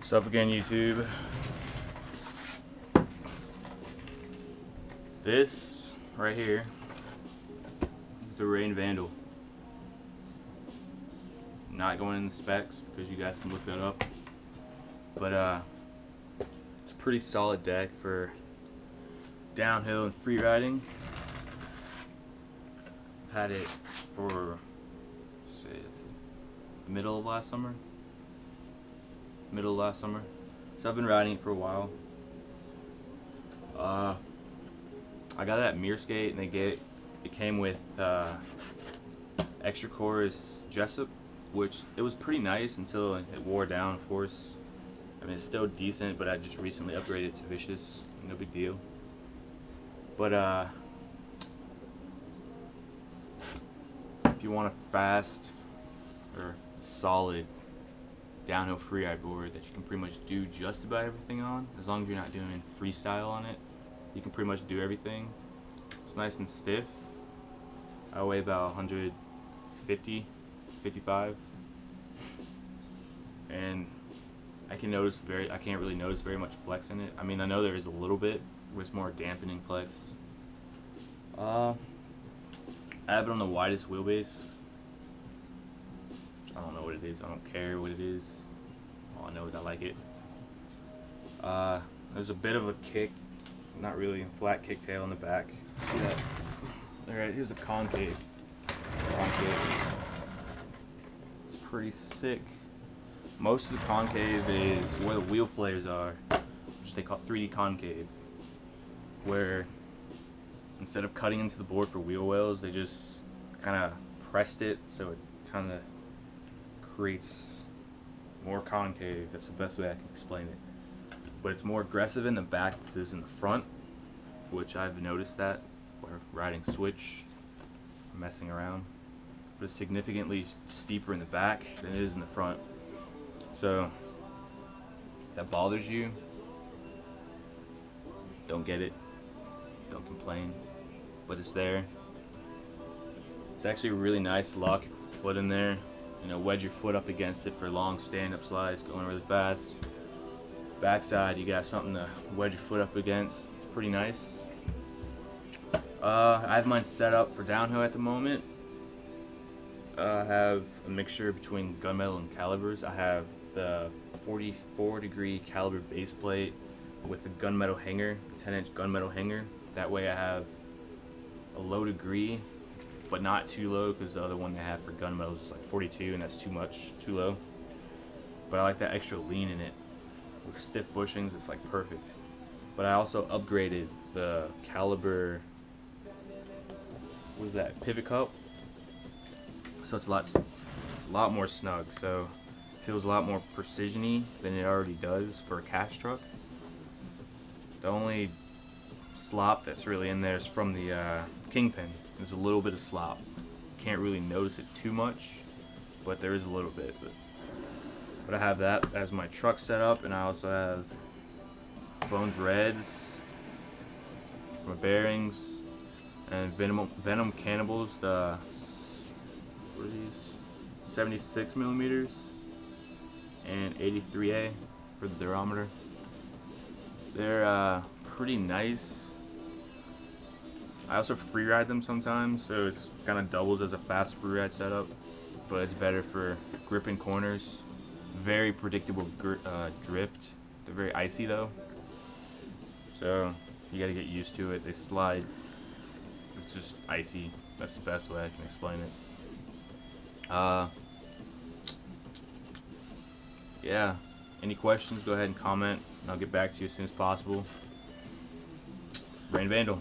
What's up again, YouTube? This right here is the Rayne Vandal. Not going in the specs because you guys can look that up, but it's a pretty solid deck for downhill and free riding. I've had it for the middle of last summer. So I've been riding it for a while. I got it at Mearskate, and it came with extra chorus Jessup, which it was pretty nice until it wore down, of course. I mean, it's still decent, but I just recently upgraded to Vicious. No big deal. But if you want a fast or solid downhill freeride board that you can pretty much do just about everything on, as long as you're not doing freestyle on it, you can pretty much do everything. It's nice and stiff. I weigh about 150, 55, and I can't really notice very much flex in it. I mean, I know there is a little bit, but it's more dampening flex. I have it on the widest wheelbase. I don't know what it is. I don't care what it is. All I know is I like it. There's a bit of a kick, not really a flat kick tail in the back. See that? Alright, here's a concave. It's pretty sick. Most of the concave is where the wheel flares are, which they call 3D concave, where instead of cutting into the board for wheel wells, they just kind of pressed it so it kind of creates more concave. That's the best way I can explain it. But it's more aggressive in the back than it is in the front, which I've noticed that where riding switch, messing around. But it's significantly steeper in the back than it is in the front. So if that bothers you, don't get it, don't complain, but it's there. It's actually really nice to lock your foot in there, you know, wedge your foot up against it for long stand-up slides going really fast. Backside, you got something to wedge your foot up against. It's pretty nice. I have mine set up for downhill at the moment. I have a mixture between gunmetal and calibers. I have the 44-degree caliber base plate with a gunmetal hanger, 10-inch gunmetal hanger. That way I have a low degree, but not too low, because the other one they have for gunmetal is like 42, and that's too low. But I like that extra lean in it. With stiff bushings, it's like perfect. But I also upgraded the caliber, what is that, pivot cup? So it's a lot more snug, so it feels a lot more precision-y than it already does for a cash truck. The only slop that's really in there is from the Kingpin. There's a little bit of slop. Can't really notice it too much, but there is a little bit. But I have that as my truck setup, and I also have Bones Reds, my bearings, and Venom Cannibals, what are these? 76 millimeters and 83A for the durometer. They're pretty nice. I also free ride them sometimes, so it's kind of doubles as a fast free ride setup, but it's better for gripping corners. Very predictable drift. They're very icy though, so you got to get used to it. They slide. It's just icy. That's the best way I can explain it. Yeah. Any questions? Go ahead and comment, and I'll get back to you as soon as possible. Rayne Vandal.